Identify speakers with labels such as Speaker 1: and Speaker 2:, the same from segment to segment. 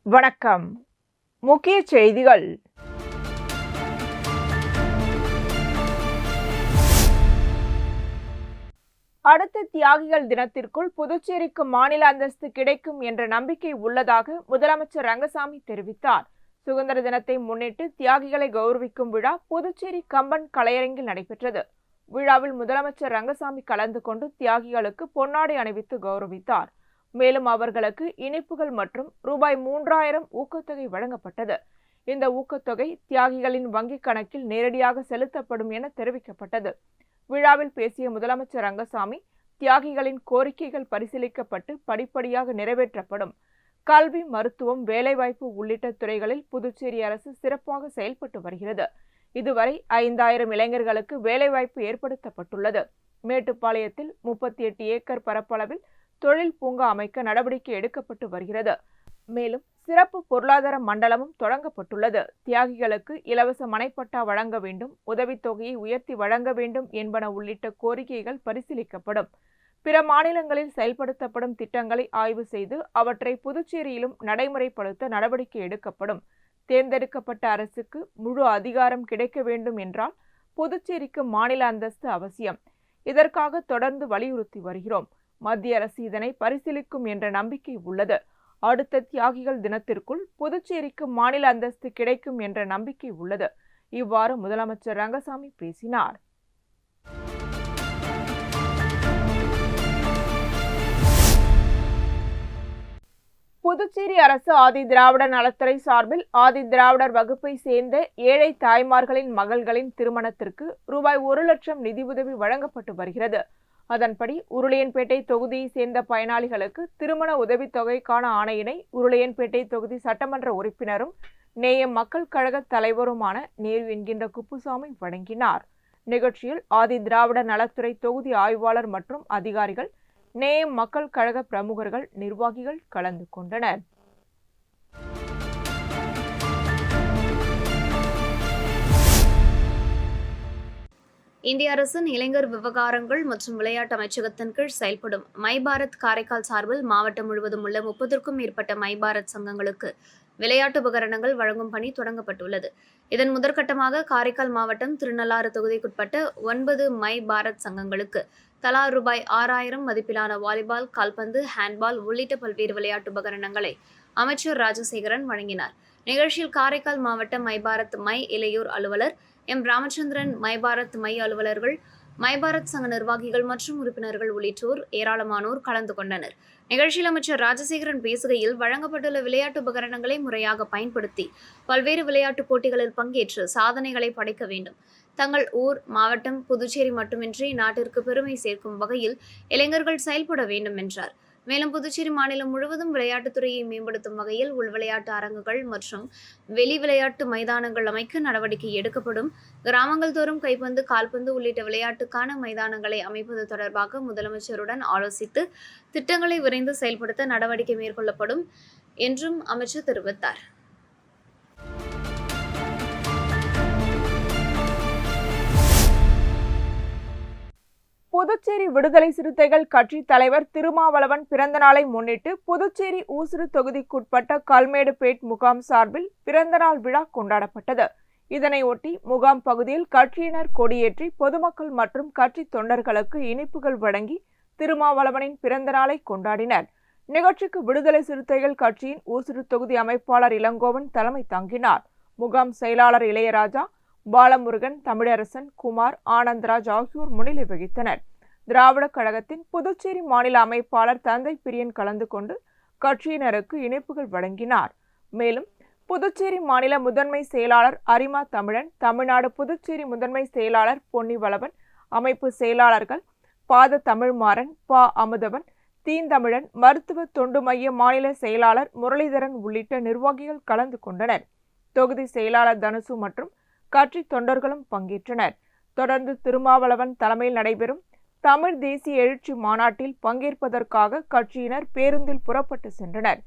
Speaker 1: வணக்கம். முக்கிய செய்திகள். அடுத்த தியாகிகள் தினத்திற்குள் புதுச்சேரிக்கு மாநில அந்தஸ்து கிடைக்கும் என்ற நம்பிக்கை உள்ளதாக முதலமைச்சர் ரங்கசாமி தெரிவித்தார். சுதந்திர தினத்தை முன்னிட்டு தியாகிகளை கௌரவிக்கும் விழா புதுச்சேரி கம்பன் கலையரங்கில் நடைபெற்றது. விழாவில் முதலமைச்சர் ரங்கசாமி கலந்து கொண்டு தியாகிகளுக்கு பொன்னாடை அணிவித்து கௌரவித்தார். மேலும் அவர்களுக்கு இனிப்புகள் மற்றும் ரூபாய் 3000 ஊக்கத்தொகை வழங்கப்பட்டது. இந்த ஊக்கத்தொகை தியாகிகளின் வங்கிக் கணக்கில் நேரடியாக செலுத்தப்படும் என தெரிவிக்கப்பட்டது. விழாவில் பேசிய முதலமைச்சர் ரங்கசாமி, தியாகிகளின் கோரிக்கைகள் பரிசீலிக்கப்பட்டு படிப்படியாக நிறைவேற்றப்படும். கல்வி, மருத்துவம், வேலைவாய்ப்பு உள்ளிட்ட துறைகளில் புதுச்சேரி அரசு சிறப்பாக செயல்பட்டு வருகிறது. இதுவரை 5000 இளைஞர்களுக்கு வேலைவாய்ப்பு ஏற்படுத்தப்பட்டுள்ளது. மேட்டுப்பாளையத்தில் 38 ஏக்கர் பரப்பளவில் தொழில் பூங்கா அமைக்க நடவடிக்கை எடுக்கப்பட்டு வருகிறது. மேலும் சிறப்பு பொருளாதார மண்டலமும் தொடங்கப்பட்டுள்ளது. தியாகிகளுக்கு இலவச மனைப்பட்டா வழங்க வேண்டும், உதவித்தொகையை உயர்த்தி வழங்க வேண்டும் என்பன உள்ளிட்ட கோரிக்கைகள் பரிசீலிக்கப்படும். பிற மாநிலங்களில் செயல்படுத்தப்படும் திட்டங்களை ஆய்வு செய்து அவற்றை புதுச்சேரியிலும் நடைமுறைப்படுத்த நடவடிக்கை எடுக்கப்படும். தேர்ந்தெடுக்கப்பட்ட அரசுக்கு முழு அதிகாரம் கிடைக்க வேண்டும் என்றால் புதுச்சேரிக்கு மாநில அந்தஸ்து அவசியம். இதற்காக தொடர்ந்து வலியுறுத்தி வருகிறோம். மத்திய அரசு இதனை பரிசீலிக்கும் என்ற நம்பிக்கை உள்ளது. அடுத்த தியாகிகள் தினத்திற்குள் புதுச்சேரிக்கு மாநில அந்தஸ்து கிடைக்கும் என்ற நம்பிக்கை உள்ளது. இவ்வாறு முதலமைச்சர் ரங்கசாமி பேசினார். புதுச்சேரி அரசு ஆதி திராவிடர் நலத்துறை சார்பில் ஆதி திராவிடர் வகுப்பை சேர்ந்த ஏழை தாய்மார்களின் மகள்களின் திருமணத்திற்கு ரூபாய் 1 லட்சம் நிதியுதவி வழங்கப்பட்டு வருகிறது. அதன்படி உருளையன்பேட்டை தொகுதியை சேர்ந்த பயனாளிகளுக்கு திருமண உதவித்தொகைக்கான ஆணையினை உருளையன்பேட்டை தொகுதி சட்டமன்ற உறுப்பினரும் நேயம் மக்கள் கழக தலைவருமான நேரு என்கின்ற குப்புசாமி வழங்கினார். நிகழ்ச்சியில் ஆதி திராவிடர் நலத்துறை தொகுதி ஆய்வாளர் மற்றும் அதிகாரிகள், நேயம் மக்கள் கழக பிரமுகர்கள், நிர்வாகிகள் கலந்து கொண்டனர்.
Speaker 2: இந்திய அரசின் இளைஞர் விவகாரங்கள் மற்றும் விளையாட்டு அமைச்சகத்தின் கீழ் செயல்படும் மை பாரத் காரைக்கால் சார்பில் மாவட்டம் முழுவதும் உள்ள 30க்கும் மேற்பட்ட மை பாரத் சங்கங்களுக்கு விளையாட்டு உபகரணங்கள் வழங்கும் பணி தொடங்கப்பட்டுள்ளது. இதன் முதற்கட்டமாக காரைக்கால் மாவட்டம் திருநள்ளாறு தொகுதிக்குட்பட்ட 9 மை பாரத் சங்கங்களுக்கு தலா ரூபாய் 6000 மதிப்பிலான வாலிபால், கால்பந்து, ஹேண்ட்பால் உள்ளிட்ட பல்வேறு விளையாட்டு உபகரணங்களை அமைச்சர் ராஜசேகரன் வழங்கினார். நிகழ்ச்சியில் காரைக்கால் மாவட்ட மை பாரத் மை இளையோர் அலுவலர் M Ramachandran, my Bharat my அலுவலர்கள், மை பாரத் சங்க நிர்வாகிகள் மற்றும் உறுப்பினர்கள் உள்ளிட்டோர் ஏராளமானோர் கலந்து கொண்டனர். நிகழ்ச்சியில் அமைச்சர் ராஜசேகரன் பேசுகையில், வழங்கப்பட்டுள்ள விளையாட்டு உபகரணங்களை முறையாக பயன்படுத்தி பல்வேறு விளையாட்டுப் போட்டிகளில் பங்கேற்று சாதனைகளை படைக்க வேண்டும். தங்கள் ஊர், மாவட்டம், புதுச்சேரி மட்டுமின்றி நாட்டிற்கு பெருமை சேர்க்கும் வகையில் இளைஞர்கள் செயல்பட வேண்டும் என்றார். மேலும் புதுச்சேரி மாநிலம் முழுவதும் விளையாட்டுத்துறையை மேம்படுத்தும் வகையில் உள் விளையாட்டு அரங்குகள் மற்றும் வெளி விளையாட்டு மைதானங்கள் அமைக்க நடவடிக்கை எடுக்கப்படும். கிராமங்கள் தோறும் கைப்பந்து, கால்பந்து உள்ளிட்ட விளையாட்டுக்கான மைதானங்களை அமைப்பது தொடர்பாக முதலமைச்சருடன் ஆலோசித்து திட்டங்களை விரைந்து செயல்படுத்த நடவடிக்கை மேற்கொள்ளப்படும் என்றும் அமைச்சர் தெரிவித்தார்.
Speaker 1: புதுச்சேரி விடுதலை சிறுத்தைகள் கட்சி தலைவர் திருமாவளவன் பிறந்த நாளை முன்னிட்டு புதுச்சேரி ஊசுடு தொகுதிக்குட்பட்ட கல்மேடுபேட் முகாம் சார்பில் பிறந்தநாள் விழா கொண்டாடப்பட்டது. இதனையொட்டி முகாம் பகுதியில் கட்சியினர் கொடியேற்றி பொதுமக்கள் மற்றும் கட்சி தொண்டர்களுக்கு இனிப்புகள் வழங்கி திருமாவளவனின் பிறந்த நாளை கொண்டாடினர். நிகழ்ச்சிக்கு விடுதலை சிறுத்தைகள் கட்சியின் ஊசுடு தொகுதி அமைப்பாளர் இளங்கோவன் தலைமை தாங்கினார். முகாம் செயலாளர் இளையராஜா, பாலமுருகன், தமிழரசன், குமார், ஆனந்தராஜ் ஆகியோர் முன்னிலை வகித்தனர். திராவிட கழகத்தின் புதுச்சேரி மாநில அமைப்பாளர் தந்தை பிரியன் கலந்து கொண்டு கட்சியினருக்கு இனிப்புகள் வழங்கினார். மேலும் புதுச்சேரி மாநில முதன்மை செயலாளர் அரிமா தமிழன், தமிழ்நாடு புதுச்சேரி முதன்மை செயலாளர் பொன்னிவளவன், அமைப்பு செயலாளர்கள் பாத தமிழ்மாறன், பா அமுதவன், தீந்தமிழன், மருத்துவ தொண்டு மைய மாநில செயலாளர் முரளிதரன் உள்ளிட்ட நிர்வாகிகள் கலந்து கொண்டனர். தொகுதி செயலாளர் தனுசு மற்றும் கட்சி தொண்டர்களும் பங்கேற்றனர். தொடர்ந்து திருமாவளவன் தலைமையில் நடைபெறும் தமிழ் தேசிய எழுச்சி மாநாட்டில் பங்கேற்பதற்காக கட்சியினர் பேருந்தில் புறப்பட்டு சென்றனர்.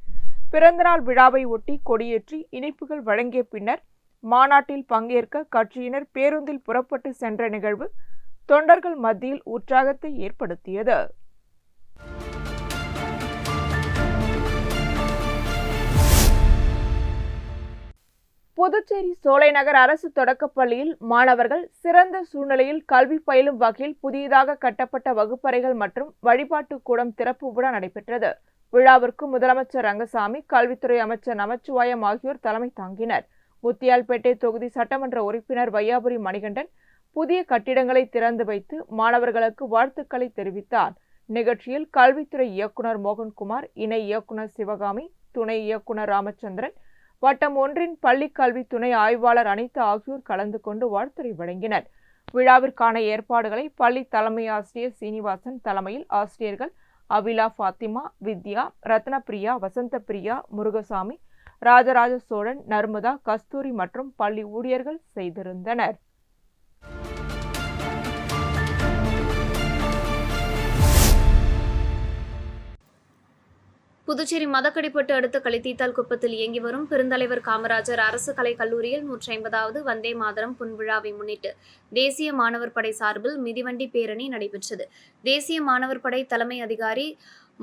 Speaker 1: பிறந்தநாள் விழாவை ஒட்டி கொடியேற்றி இனிப்புகள் வழங்கிய பின்னர் மாநாட்டில் பங்கேற்க கட்சியினர் பேருந்தில் புறப்பட்டு சென்ற நிகழ்வு தொண்டர்கள் மத்தியில் உற்சாகத்தை ஏற்படுத்தியது. புதுச்சேரி சோலைநகர் அரசு தொடக்கப்பள்ளியில் மாணவர்கள் சிறந்த சூழ்நிலையில் கல்வி பயிலும் வகையில் புதியதாக கட்டப்பட்ட வகுப்பறைகள் மற்றும் வழிபாட்டு கூடம் திறப்பு விழா நடைபெற்றது. விழாவிற்கு முதலமைச்சர் ரங்கசாமி, கல்வித்துறை அமைச்சர் நமச்சிவாயம் ஆகியோர் தலைமை தாங்கினர். முத்தியால்பேட்டை தொகுதி சட்டமன்ற உறுப்பினர் வையாபுரி மணிகண்டன் புதிய கட்டிடங்களை திறந்து வைத்து மாணவர்களுக்கு வாழ்த்துக்களை தெரிவித்தார். நிகழ்ச்சியில் கல்வித்துறை இயக்குனர் மோகன்குமார், இணை இயக்குனர் சிவகாமி, துணை இயக்குனர் ராமச்சந்திரன், வட்டம் 1 பள்ளி கல்வி துணை ஆய்வாளர் அனிதா ஆகியோர் கலந்து கொண்டு வாழ்த்துரை வழங்கினர். விழாவிற்கான ஏற்பாடுகளை பள்ளி தலைமை ஆசிரியர் சீனிவாசன் தலைமையில் ஆசிரியர்கள் அவிலா, பாத்திமா, வித்யா, ரத்னபிரியா, வசந்தபிரியா, முருகசாமி, ராஜராஜ சோழன், நர்மதா, கஸ்தூரி மற்றும் பள்ளி ஊழியர்கள் செய்திருந்தனர்.
Speaker 2: புதுச்சேரி மதக்கடிப்பட்டு அடுத்த களித்தீத்தால் குப்பத்தில் இயங்கி வரும் பெருந்தலைவர் காமராஜர் அரசு கலைக் கல்லூரியில் 150வது வந்தே மாதரம் பொன்விழாவை முன்னிட்டு தேசிய மாணவர் படை சார்பில் மிதிவண்டி பேரணி நடைபெற்றது. தேசிய மாணவர் படை தலைமை அதிகாரி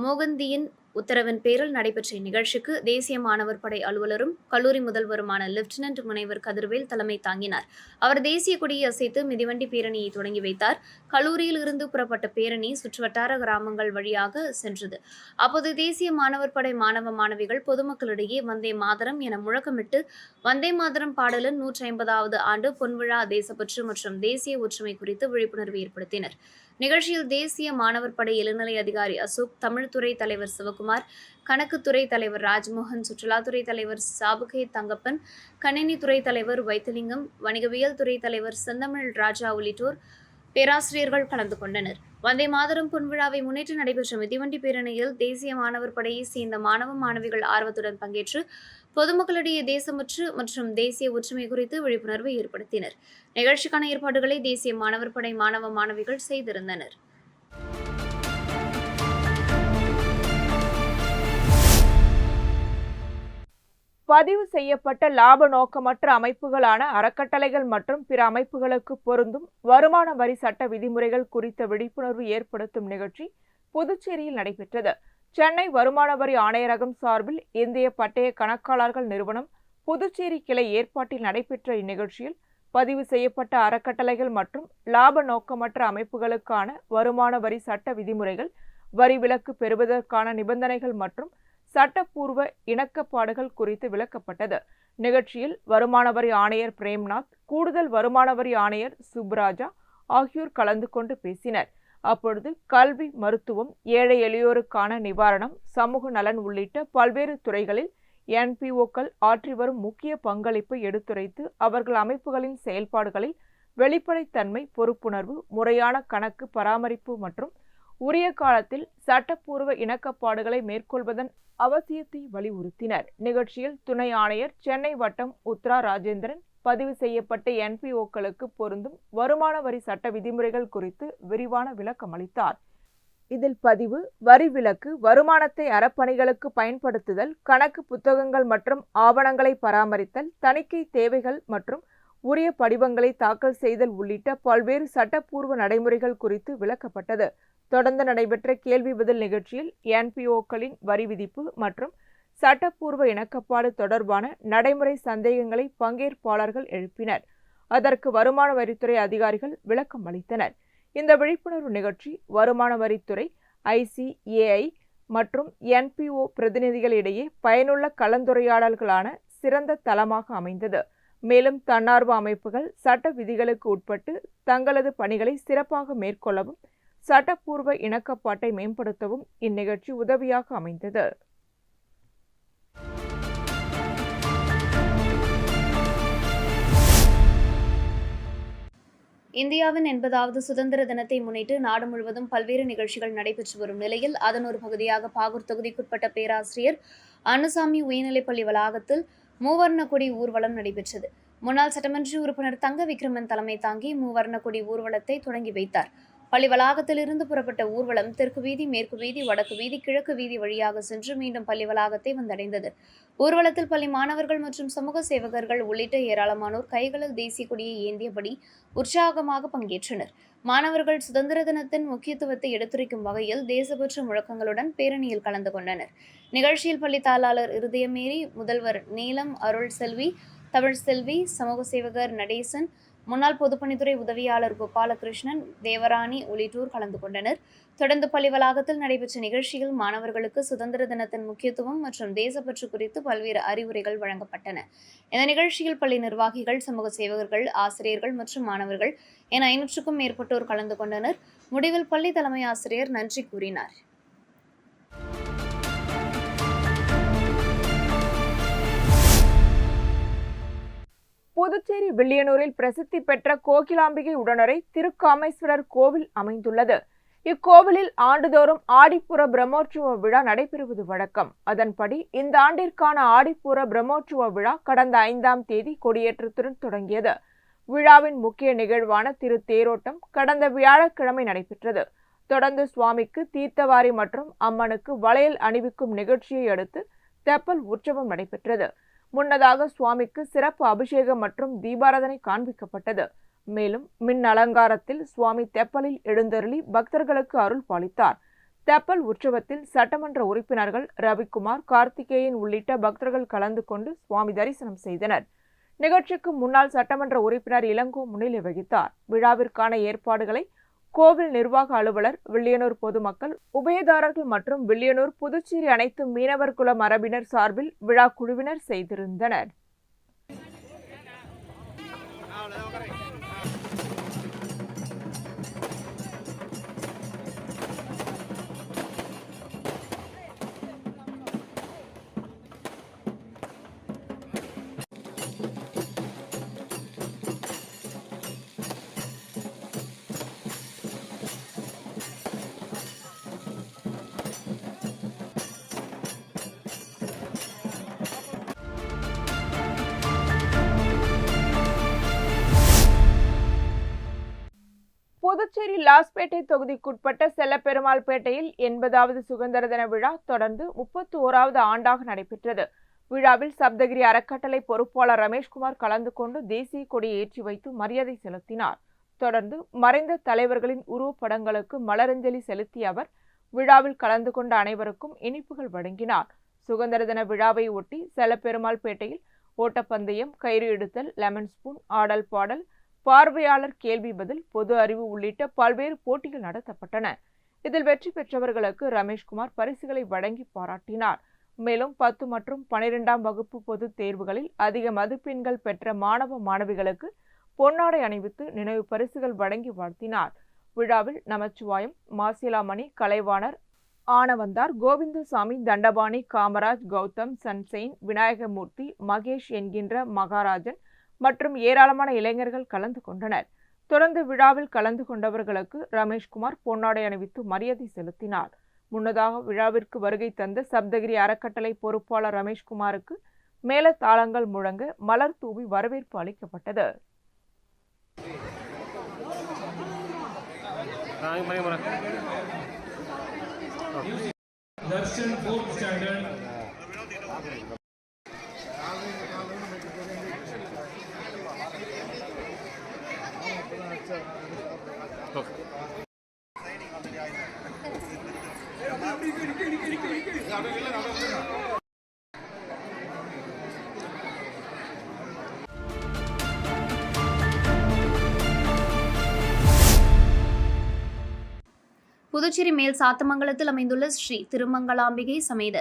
Speaker 2: மோகந்தியின் உத்தரவின் பேரில் நடைபெற்ற இந்நிகழ்ச்சிக்கு தேசிய மாணவர் படை அலுவலரும் கல்லூரி முதல்வருமான லெப்டினன்ட் முனைவர் கதிர்வேல் தலைமை தாங்கினார். அவர் தேசிய கொடியை அசைத்து மிதிவண்டி பேரணியை தொடங்கி வைத்தார். கல்லூரியில் இருந்து புறப்பட்ட பேரணி சுற்றுவட்டார கிராமங்கள் வழியாக சென்றது. அப்போது தேசிய மாணவர் படை மாணவ மாணவிகள் பொதுமக்களிடையே வந்தே மாதரம் என முழக்கமிட்டு வந்தே மாதரம் பாடலின் 150வது ஆண்டு பொன்விழா, தேசப்பற்று மற்றும் தேசிய ஒற்றுமை குறித்து விழிப்புணர்வு ஏற்படுத்தினர். நிகழ்ச்சியில் தேசிய மாணவர் படை இளநிலை அதிகாரி அசோக், தமிழ்துறை தலைவர் சிவகுமார், கணக்குத்துறை தலைவர் ராஜ்மோகன், சுற்றுலாத்துறை தலைவர் சாபுகே தங்கப்பன், கணினித்துறை தலைவர் வைத்திலிங்கம், வணிகவியல் துறை தலைவர் செந்தமிழ் ராஜா உள்ளிட்டோர் பேராசிரியர்கள் கலந்து கொண்டனர். வந்தே மாதரம் பொன்விழாவை முன்னிட்டு நடைபெற்ற மிதிவண்டி பேரணியில் தேசிய மாணவர் படையை சேர்ந்த மாணவ மாணவிகள் ஆர்வத்துடன் பங்கேற்று பொதுமக்களிடையே தேசப்பற்று மற்றும் தேசிய ஒற்றுமை குறித்து விழிப்புணர்வு ஏற்படுத்தினர். நிகழ்ச்சிக்கான ஏற்பாடுகளை தேசிய மாணவர் படை மாணவ மாணவிகள் செய்திருந்தனர்.
Speaker 1: பதிவு செய்யப்பட்ட லாப நோக்கமற்ற அமைப்புகளான அறக்கட்டளைகள் மற்றும் பிற அமைப்புகளுக்கு பொருந்தும் வருமான வரி சட்ட விதிமுறைகள் குறித்த விழிப்புணர்வு ஏற்படுத்தும் நிகழ்ச்சி புதுச்சேரியில் நடைபெற்றது. சென்னை வருமான வரி ஆணையரகம் சார்பில் இந்திய பட்டய கணக்காளர்கள் நிறுவனம் புதுச்சேரி கிளை ஏற்பாட்டில் நடைபெற்ற இந்நிகழ்ச்சியில் பதிவு செய்யப்பட்ட அறக்கட்டளைகள் மற்றும் லாப நோக்கமற்ற அமைப்புகளுக்கான வருமான வரி சட்ட விதிமுறைகள், வரி விலக்கு பெறுவதற்கான நிபந்தனைகள் மற்றும் சட்டப்பூர்வ இணக்கப்பாடுகள் குறித்து விளக்கப்பட்டது. நிகழ்ச்சியில் வருமான வரி ஆணையர் பிரேம்நாத், கூடுதல் வருமான வரி ஆணையர் சுப்ராஜா ஆகியோர் கலந்து கொண்டு பேசினர். அப்பொழுது கல்வி, மருத்துவம், ஏழை எளியோருக்கான நிவாரணம், சமூக நலன் உள்ளிட்ட பல்வேறு துறைகளில் என்பிஓக்கள் ஆற்றி வரும் முக்கிய பங்களிப்பை எடுத்துரைத்து அவர்கள் அமைப்புகளின் செயல்பாடுகளில் வெளிப்படைத்தன்மை, பொறுப்புணர்வு, முறையான கணக்கு பராமரிப்பு மற்றும் உரிய காலத்தில் சட்டப்பூர்வ இணக்கப்பாடுகளை மேற்கொள்வதன் அவசியத்தை வலியுறுத்தினர். நிகழ்ச்சியில் துணை ஆணையர் சென்னை வட்டம் உத்ரா ராஜேந்திரன் பதிவு செய்யப்பட்ட என்பிஓக்களுக்கு பொருந்தும் வருமான வரி சட்ட விதிமுறைகள் குறித்து விரிவான விளக்கம் அளித்தார். இதில் பதிவு, வரி விலக்கு, வருமானத்தை அறப்பணிகளுக்கு பயன்படுத்துதல், கணக்கு புத்தகங்கள் மற்றும் ஆவணங்களை பராமரித்தல், தணிக்கை தேவைகள் மற்றும் உரிய படிவங்களை தாக்கல் செய்தல் உள்ளிட்ட பல்வேறு சட்டப்பூர்வ நடைமுறைகள் குறித்து விளக்கப்பட்டது. தொடர்ந்து நடைபெற்ற கேள்வி பதில் நிகழ்ச்சியில் என்பிஓக்களின் வரி விதிப்பு மற்றும் சட்டப்பூர்வ இணக்கப்பாடு தொடர்பான நடைமுறை சந்தேகங்களை பங்கேற்பாளர்கள் எழுப்பினர். அதற்கு வருமான வரித்துறை அதிகாரிகள் விளக்கம் அளித்தனர். இந்த விழிப்புணர்வு நிகழ்ச்சி வருமான வரித்துறை, ICAI மற்றும் என்பிஓ பிரதிநிதிகளிடையே பயனுள்ள கலந்துரையாடல்களான சிறந்த தளமாக அமைந்தது. மேலும் தன்னார்வ அமைப்புகள் சட்ட விதிகளுக்கு உட்பட்டு தங்களது பணிகளை சிறப்பாக மேற்கொள்ளவும் சட்டப்பூர்வ இணக்கப்பாட்டை மேம்படுத்தவும் இந்நிகழ்ச்சி உதவியாக அமைந்தது.
Speaker 2: இந்தியாவின் 80வது சுதந்திர தினத்தை முன்னிட்டு நாடு முழுவதும் பல்வேறு நிகழ்ச்சிகள் நடைபெற்று வரும் நிலையில் அதன் ஒரு பகுதியாக பாகூர் தொகுதிக்குட்பட்ட பேராசிரியர் அனுசாமி உயர்நிலைப்பள்ளி வளாகத்தில் மூவர்ண கொடி ஊர்வலம் நடைபெற்றது. முன்னாள் சட்டமன்ற உறுப்பினர் தங்க விக்ரமன் தலைமை தாங்கி மூவர்ண கொடி ஊர்வலத்தை தொடங்கி வைத்தார். பள்ளி வளாகத்தில் இருந்து புறப்பட்ட ஊர்வலம் தெற்கு வீதி, மேற்கு வீதி, வடக்கு வீதி, கிழக்கு வீதி வழியாக சென்று மீண்டும் பள்ளி வளாகத்தை வந்தடைந்தது. ஊர்வலத்தில் பள்ளி மாணவர்கள் மற்றும் சமூக சேவகர்கள் உள்ளிட்ட ஏராளமானோர் கைகளில் தேசிய கொடியை ஏந்தியபடி உற்சாகமாக பங்கேற்றனர். மாணவர்கள் சுதந்திர தினத்தின் முக்கியத்துவத்தை எடுத்துரைக்கும் வகையில் தேசப்பற்று முழக்கங்களுடன் பேரணியில் கலந்து கொண்டனர். நிகழ்ச்சியில் பள்ளி தாளாளர் இருதயமேரி, முதல்வர் நீலம் அருள் செல்வி, தமிழ்செல்வி, சமூக சேவகர் நடேசன், முன்னாள் பொதுப்பணித்துறை உதவியாளர் கோபாலகிருஷ்ணன், தேவராணி உள்ளிட்டோர் கலந்து கொண்டனர். தொடர்ந்து பள்ளி வளாகத்தில் நடைபெற்ற நிகழ்ச்சியில் மாணவர்களுக்கு சுதந்திர தினத்தின் முக்கியத்துவம் மற்றும் தேசப்பற்று குறித்து பல்வேறு அறிவுரைகள் வழங்கப்பட்டன. இந்த நிகழ்ச்சியில் பள்ளி நிர்வாகிகள், சமூக சேவகர்கள், ஆசிரியர்கள் மற்றும் மாணவர்கள் என 500க்கும் மேற்பட்டோர் கலந்து கொண்டனர். முடிவில் பள்ளி தலைமை ஆசிரியர் நன்றி கூறினார்.
Speaker 1: புதுச்சேரி வில்லியனூரில் பிரசித்தி பெற்ற கோகிலாம்பிகை உடனுரை திருக்காமேஸ்வரர் கோவில் அமைந்துள்ளது. இக்கோவிலில் ஆண்டுதோறும் ஆடிப்புற பிரம்மோற்சவ விழா நடைபெறுவது வழக்கம். அதன்படி இந்த ஆண்டிற்கான ஆடிப்புற பிரம்மோற்சவ விழா கடந்த 5ஆம் தேதி கொடியேற்றத்துடன் தொடங்கியது. விழாவின் முக்கிய நிகழ்வான திருத்தேரோட்டம் கடந்த வியாழக்கிழமை நடைபெற்றது. தொடர்ந்து சுவாமிக்கு தீர்த்தவாரி மற்றும் அம்மனுக்கு வளையல் அணிவிக்கும் நிகழ்ச்சியை அடுத்து தெப்பல் உற்சவம் நடைபெற்றது. முன்னதாக சுவாமிக்கு சிறப்பு அபிஷேகம் மற்றும் தீபாராதனை காண்பிக்கப்பட்டது. மேலும் மின் அலங்காரத்தில் சுவாமி தெப்பலில் எழுந்தருளி பக்தர்களுக்கு அருள் பாலித்தார். தெப்பல் உற்சவத்தில் சட்டமன்ற உறுப்பினர்கள் ரவிக்குமார், கார்த்திகேயன் உள்ளிட்ட பக்தர்கள் கலந்து கொண்டு சுவாமி தரிசனம் செய்தனர். நிகழ்ச்சிக்கு முன்னாள் சட்டமன்ற உறுப்பினர் இளங்கோ முன்னிலை வகித்தார். விழாவிற்கான ஏற்பாடுகளை கோவில் நிர்வாக அலுவலர், வில்லியனூர் பொதுமக்கள், உபயதாரர்கள் மற்றும் வில்லியனூர், புதுச்சேரி அனைத்து மீனவர் குல மரபினர் சார்பில் விழா குழுவினர் செய்திருந்தனர். புதுச்சேரி லாஸ்பேட்டை தொகுதிக்குட்பட்ட செல்லப்பெருமாள்பேட்டையில் 80வது சுதந்திர தின விழா தொடர்ந்து 31வது ஆண்டாக நடைபெற்றது. விழாவில் சப்தகிரி அறக்கட்டளை பொறுப்பாளர் ரமேஷ்குமார் கலந்து கொண்டு தேசிய கொடியை ஏற்றி வைத்து மரியாதை செலுத்தினார். தொடர்ந்து மறைந்த தலைவர்களின் உருவப்படங்களுக்கு மலரஞ்சலி செலுத்திய அவர் விழாவில் கலந்து கொண்ட அனைவருக்கும் இனிப்புகள் வழங்கினார். சுதந்திர தின விழாவை ஒட்டி செல்லப்பெருமாள்பேட்டையில் ஓட்டப்பந்தயம், கயிறு இழுத்தல், லெமன் ஸ்பூன், ஆடல் பாடல், பார்வையாளர் கேள்வி பதில், பொது அறிவு உள்ளிட்ட பல்வேறு போட்டிகள் நடத்தப்பட்டன. இதில் வெற்றி பெற்றவர்களுக்கு ரமேஷ்குமார் பரிசுகளை வழங்கி பாராட்டினார். மேலும் 10 மற்றும் 12ஆம் வகுப்பு பொதுத் தேர்வுகளில் அதிக மதிப்பெண்கள் பெற்ற மாணவ மாணவிகளுக்கு பொன்னாடை அணிவித்து நினைவு பரிசுகள் வழங்கி வாழ்த்தினார். விழாவில் நமச்சிவாயம், மாசிலாமணி, கலைவாணர், ஆனவந்தார், கோவிந்தசாமி, தண்டபாணி, காமராஜ், கௌதம், சன்செயின், விநாயகமூர்த்தி, மகேஷ் என்கின்ற மகாராஜன் மற்றும் ஏராளமான இளைஞர்கள் கலந்து கொண்டனர். தொடர்ந்து விழாவில் கலந்து கொண்டவர்களுக்கு ரமேஷ்குமார் பொன்னாடை அணிவித்து மரியாதை செலுத்தினார். முன்னதாக விழாவிற்கு வருகை தந்த சப்தகிரி அறக்கட்டளை பொறுப்பாளர் ரமேஷ்குமாருக்கு மேல தாளங்கள் முழங்க மலர் தூவி வரவேற்பு அளிக்கப்பட்டது.
Speaker 2: புதுச்சேரி மேல் சாத்தமங்கலத்தில் அமைந்துள்ள ஸ்ரீ திருமங்கலாம்பிகை சமேத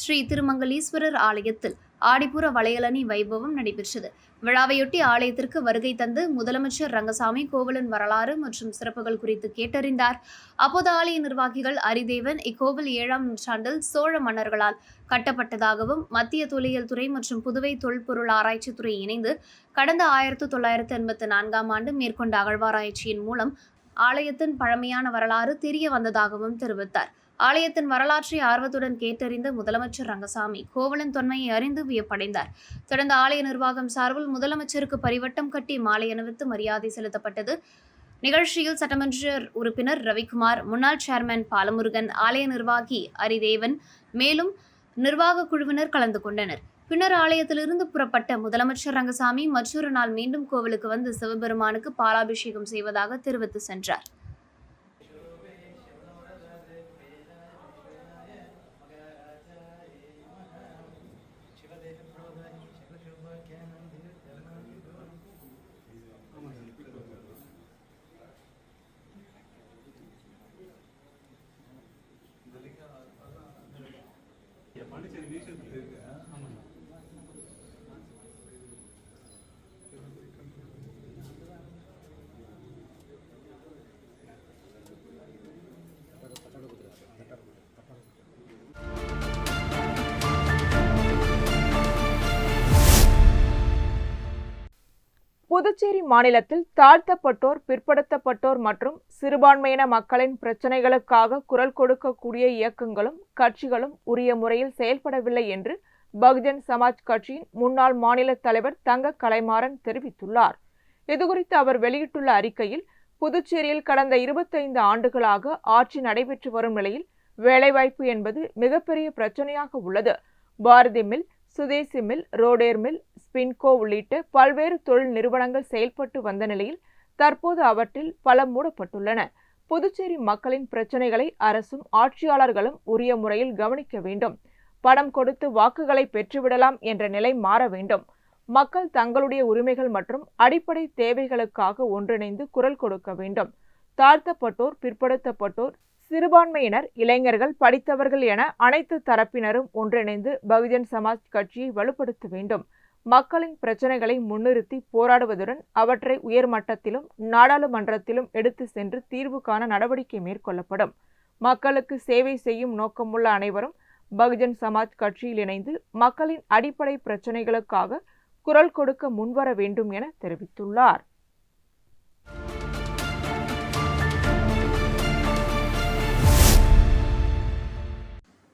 Speaker 2: ஸ்ரீ திருமங்கலீஸ்வரர் ஆலயத்தில் ஆடிப்புற வளையலணி வைபவம் நடைபெற்றது. விழாவையொட்டி ஆலயத்திற்கு வருகை தந்து முதலமைச்சர் ரங்கசாமி கோவிலின் வரலாறு மற்றும் சிறப்புகள் குறித்து கேட்டறிந்தார். அப்போது ஆலய நிர்வாகிகள் அரிதேவன், இக்கோவில் 7ஆம் நூற்றாண்டில் சோழ மன்னர்களால் கட்டப்பட்டதாகவும் மத்திய தொல்லியல் துறை மற்றும் புதுவை தொல்பொருள் ஆராய்ச்சித்துறை இணைந்து கடந்த 1984ஆம் ஆண்டு மேற்கொண்ட அகழ்வாராய்ச்சியின் மூலம் ஆலயத்தின் பழமையான வரலாறு தெரிய வந்ததாகவும் தெரிவித்தார். ஆலயத்தின் வரலாற்றை ஆர்வத்துடன் கேட்டறிந்த முதலமைச்சர் ரங்கசாமி கோவிலின் தொன்மையை அறிந்து வியப்படைந்தார். தொடர்ந்து ஆலய நிர்வாகம் சார்பில் முதலமைச்சருக்கு பரிவட்டம் கட்டி மாலை அணிவித்து மரியாதை செலுத்தப்பட்டது. நிகழ்ச்சியில் சட்டமன்ற உறுப்பினர் ரவிக்குமார், முன்னாள் சேர்மன் பாலமுருகன், ஆலய நிர்வாகி அரிதேவன், மேலும் நிர்வாக குழுவினர் கலந்து கொண்டனர். பின்னர் ஆலயத்திலிருந்து புறப்பட்ட முதலமைச்சர் ரங்கசாமி மற்றொரு நாள் மீண்டும் கோவிலுக்கு வந்து சிவபெருமானுக்கு பாலாபிஷேகம் செய்வதாக தெரிவித்து சென்றார்.
Speaker 1: புதுச்சேரி மாநிலத்தில் தாழ்த்தப்பட்டோர், பிற்படுத்தப்பட்டோர் மற்றும் சிறுபான்மையின மக்களின் பிரச்சினைகளுக்காக குரல் கொடுக்கக்கூடிய இயக்கங்களும் கட்சிகளும் உரிய முறையில் செயல்படவில்லை என்று பகுஜன் சமாஜ் கட்சியின் முன்னாள் மாநில தலைவர் தங்க கலைமாறன் தெரிவித்துள்ளார். இதுகுறித்து அவர் வெளியிட்டுள்ள அறிக்கையில், புதுச்சேரியில் கடந்த 25 ஆண்டுகளாக ஆட்சி நடைபெற்று வரும் நிலையில் வேலைவாய்ப்பு என்பது மிகப்பெரிய பிரச்சனையாக உள்ளது. பாரதி மில், சுதேசி மில், ரோடேர் மில், ஸ்பின்கோ உள்ளிட்ட பல்வேறு தொழில் நிறுவனங்கள் செயல்பட்டு வந்த நிலையில் தற்போது அவற்றில் பல மூடப்பட்டுள்ளன. புதுச்சேரி மக்களின் பிரச்சனைகளை அரசும் ஆட்சியாளர்களும் உரிய முறையில் கவனிக்க வேண்டும். பணம் கொடுத்து வாக்குகளை பெற்றுவிடலாம் என்ற நிலை மாற வேண்டும். மக்கள் தங்களுடைய உரிமைகள் மற்றும் அடிப்படை தேவைகளுக்காக ஒன்றிணைந்து குரல் கொடுக்க வேண்டும். தாழ்த்தப்பட்டோர், பிற்படுத்தப்பட்டோர், சிறுபான்மையினர், இளைஞர்கள், படித்தவர்கள் என அனைத்து தரப்பினரும் ஒன்றிணைந்து பகுஜன் சமாஜ் கட்சியை வலுப்படுத்த வேண்டும். மக்களின் பிரச்சனைகளை முன்னிறுத்தி போராடுவதுடன் அவற்றை உயர்மட்டத்திலும் நாடாளுமன்றத்திலும் எடுத்து சென்று தீர்வு காண நடவடிக்கை மேற்கொள்ளப்படும். மக்களுக்கு சேவை செய்யும் நோக்கமுள்ள அனைவரும் பகுஜன் சமாஜ் கட்சியில் இணைந்து மக்களின் அடிப்படை பிரச்சனைகளுக்காக குரல் கொடுக்க முன்வர வேண்டும் என தெரிவித்துள்ளார்.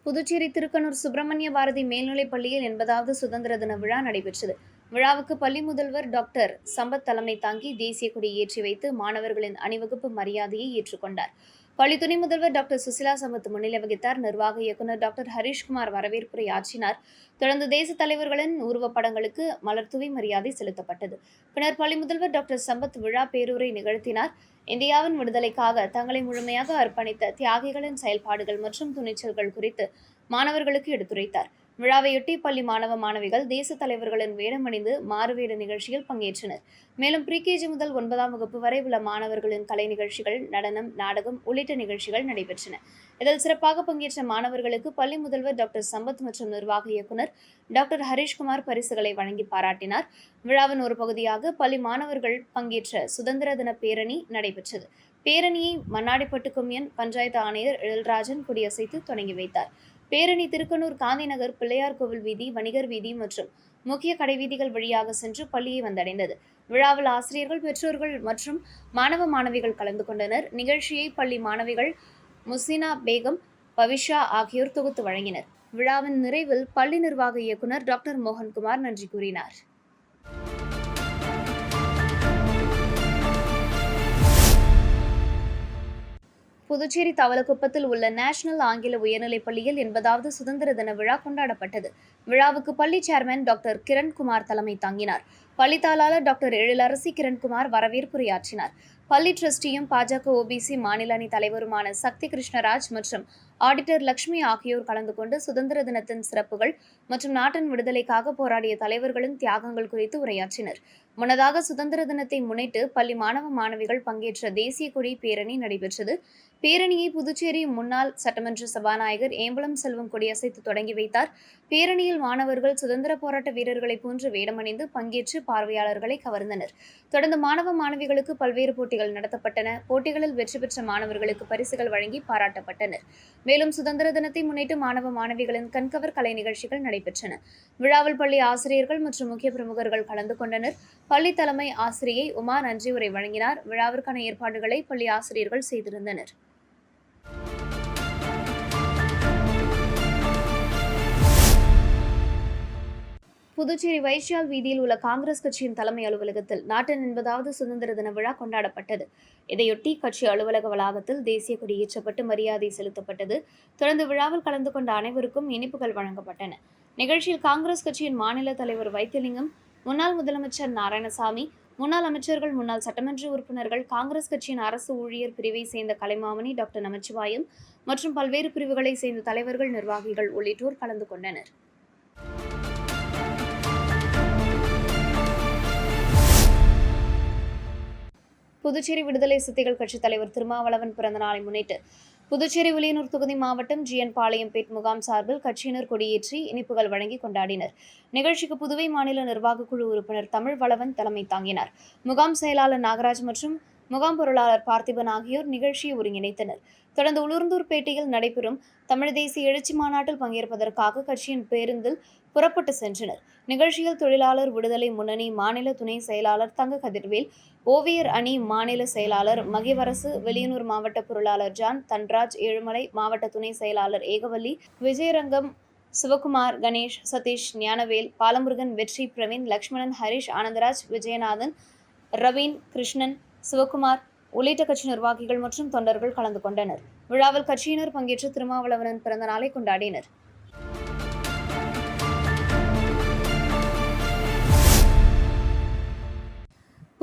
Speaker 2: புதுச்சேரி திருக்கனூர் சுப்பிரமணிய பாரதி மேல்நிலைப் பள்ளியில் 80வது சுதந்திர தின விழா நடைபெற்றது. விழாவுக்கு பள்ளி முதல்வர் டாக்டர் சம்பத் தலைமை தாங்கி தேசிய கொடி ஏற்றி வைத்து மாணவர்களின் அணிவகுப்பு மரியாதையை ஏற்றுக்கொண்டார். பள்ளி துணை முதல்வர் டாக்டர் சுசிலா சம்பத் முன்னிலை வகித்தார். நிர்வாக இயக்குநர் டாக்டர் ஹரிஷ்குமார் வரவேற்புரை ஆற்றினார். தொடர்ந்து தேச தலைவர்களின் உருவப்படங்களுக்கு மலர்தூவி மரியாதை செலுத்தப்பட்டது. பின்னர் பள்ளி முதல்வர் டாக்டர் சம்பத் விழா பேருரை நிகழ்த்தினார். இந்தியாவின் விடுதலைக்காக தங்களை முழுமையாக அர்ப்பணித்த தியாகிகளின் செயல்பாடுகள் மற்றும் துணிச்சல்கள் குறித்து மாணவர்களுக்கு எடுத்துரைத்தார். விழாவையொட்டி பள்ளி மாணவ மாணவிகள் தேச தலைவர்களின் வேடமணிந்து மாறுவேட நிகழ்ச்சியில் பங்கேற்றனர். மேலும் ப்ரீகேஜி முதல் 9ஆம் வகுப்பு வரை உள்ள மாணவர்களின் கலை நிகழ்ச்சிகள், நடனம், நாடகம் உள்ளிட்ட நிகழ்ச்சிகள் நடைபெற்றன. இதில் சிறப்பாக பங்கேற்ற மாணவர்களுக்கு பள்ளி முதல்வர் டாக்டர் சம்பத் மற்றும் நிர்வாக இயக்குநர் டாக்டர் ஹரிஷ்குமார் பரிசுகளை வழங்கி பாராட்டினார். விழாவின் ஒரு பகுதியாக பள்ளி மாணவர்கள் பங்கேற்ற சுதந்திர தின பேரணி நடைபெற்றது. பேரணியை மண்ணாடிப்பட்டு கொம்யூன் பஞ்சாயத்து ஆணையர் எழில்ராஜன் கொடியசைத்து தொடங்கி வைத்தார். பேரணி திருக்கனூர் காந்தி நகர், பிள்ளையார் கோவில் வீதி, வணிகர் வீதி மற்றும் முக்கிய கடைவீதிகள் வழியாக சென்று பள்ளியை வந்தடைந்தது. விழாவில் ஆசிரியர்கள், பெற்றோர்கள் மற்றும் மாணவ மாணவிகள் கலந்து கொண்டனர். நிகழ்ச்சியை பள்ளி மாணவிகள் முசினா பேகம், பவிஷா ஆகியோர் தொகுத்து வழங்கினர். விழாவின் நிறைவில் பள்ளி நிர்வாக இயக்குநர் டாக்டர் மோகன்குமார் நன்றி கூறினார். புதுச்சேரி தவளக்குப்பத்தில் உள்ள நேஷனல் ஆங்கில உயர்நிலைப் பள்ளியில் 80வது சுதந்திர தின விழா கொண்டாடப்பட்டது. விழாவுக்கு பள்ளி சேர்மன் டாக்டர் கிரண்குமார் தலைமை தாங்கினார். பள்ளி தாளாளர் டாக்டர் எழிலரசி கிரண்குமார் வரவேற்புரையாற்றினார். பள்ளி டிரஸ்டியும் பாஜக ஓபிசி மாநில அணி தலைவருமான சக்தி கிருஷ்ணராஜ் மற்றும் ஆடிட்டர் லட்சுமி ஆகியோர் கலந்து கொண்டு சுதந்திர தினத்தின் சிறப்புகள் மற்றும் நாட்டின் விடுதலைக்காக போராடிய தலைவர்களின் தியாகங்கள் குறித்து உரையாற்றினர். முன்னதாக சுதந்திர தினத்தை முன்னிட்டு பள்ளி மாணவ மாணவிகள் பங்கேற்ற தேசிய கொடி பேரணி நடைபெற்றது. பேரணியை புதுச்சேரி முன்னாள் சட்டமன்ற சபாநாயகர் ஏம்பலம் செல்வம் கொடியசைத்து தொடங்கி வைத்தார். பேரணியில் மாணவர்கள் சுதந்திர போராட்ட வீரர்களைப் போன்று வேடமணிந்து பங்கேற்று பார்வையாளர்களை கவர்ந்தனர். தொடர்ந்து மாணவ மாணவிகளுக்கு பல்வேறு போட்டிகள் நடத்தப்பட்டன. போட்டிகளில் வெற்றி பெற்ற மாணவர்களுக்கு பரிசுகள் வழங்கி பாராட்டப்பட்டனர். மேலும் சுதந்திர தினத்தை முன்னிட்டு மாணவ மாணவிகளின் கண்கவர் கலை நிகழ்ச்சிகள் நடைபெற்றன. விழாவில் பள்ளி ஆசிரியர்கள் மற்றும் முக்கிய பிரமுகர்கள் கலந்து கொண்டனர். பள்ளி தலைமை ஆசிரியை உமா நன்றி உரை வழங்கினார். விழாவிற்கான ஏற்பாடுகளை பள்ளி ஆசிரியர்கள் செய்திருந்தனர். புதுச்சேரி வைஷ்யால் வீதியில் உள்ள காங்கிரஸ் கட்சியின் தலைமை அலுவலகத்தில் நாட்டின் 80வது சுதந்திர தின விழா கொண்டாடப்பட்டது. இதையொட்டி கட்சி அலுவலக வளாகத்தில் தேசிய கொடி ஏற்றப்பட்டு மரியாதை செலுத்தப்பட்டது. தொடர்ந்து விழாவில் கலந்து கொண்ட அனைவருக்கும் இனிப்புகள் வழங்கப்பட்டன. நிகழ்ச்சியில் காங்கிரஸ் கட்சியின் மாநில தலைவர் வைத்தியலிங்கம், முன்னாள் முதலமைச்சர் நாராயணசாமி, முன்னாள் அமைச்சர்கள், முன்னாள் சட்டமன்ற உறுப்பினர்கள், காங்கிரஸ் கட்சியின் அரசு ஊழியர் பிரிவை சேர்ந்த கலைமாமணி டாக்டர் நமச்சிவாயம் மற்றும் பல்வேறு பிரிவுகளை சேர்ந்த தலைவர்கள், நிர்வாகிகள் உள்ளிட்டோர் கலந்து கொண்டனர். புதுச்சேரி விடுதலை சிறுத்தைகள் கட்சித் தலைவர் திருமாவளவன் பிறந்த நாளை முன்னிட்டு புதுச்சேரி வில்லியனூர் தொகுதி மாவட்டம் ஜிஎன் பாளையம்பேட் முகாம் சார்பில் கட்சியினர் கொடியேற்றி இனிப்புகள் வழங்கி கொண்டாடினர். நிகழ்ச்சிக்கு புதுவை மாநில நிர்வாகக் குழு உறுப்பினர் தமிழ் வளவன் தலைமை தாங்கினார். முகாம் செயலாளர் நாகராஜ் மற்றும் முகாம் பொருளாளர் பார்த்திபன் ஆகியோர் நிகழ்ச்சியை ஒருங்கிணைத்தனர். தொடர்ந்து உளுந்தூர்பேட்டையில் நடைபெறும் தமிழ் தேசிய எழுச்சி மாநாட்டில் பங்கேற்பதற்காக கட்சியின் பேருந்தில் புறப்பட்டு சென்றனர். நிகழ்ச்சியில் தொழிலாளர் விடுதலை முன்னணி மாநில துணை செயலாளர் தங்க கதிர்வேல், ஓவியர் அணி மாநில செயலாளர் மகிவரசு, வெளியனூர் மாவட்ட பொருளாளர் ஜான், தன்ராஜ், ஏழுமலை மாவட்ட துணை செயலாளர் ஏகவல்லி, விஜயரங்கம், சிவகுமார், கணேஷ், சதீஷ், ஞானவேல், பாலமுருகன், வெற்றி, பிரவீன், லட்சுமணன், ஹரிஷ், ஆனந்தராஜ், விஜயநாதன், ரவீன், கிருஷ்ணன், சிவகுமார் உள்ளிட்ட கட்சி நிர்வாகிகள் மற்றும் தொண்டர்கள் கலந்து கொண்டனர். விழாவில் கட்சியினர் பங்கேற்று திருமாவளவனின் பிறந்த நாளை கொண்டாடினர்.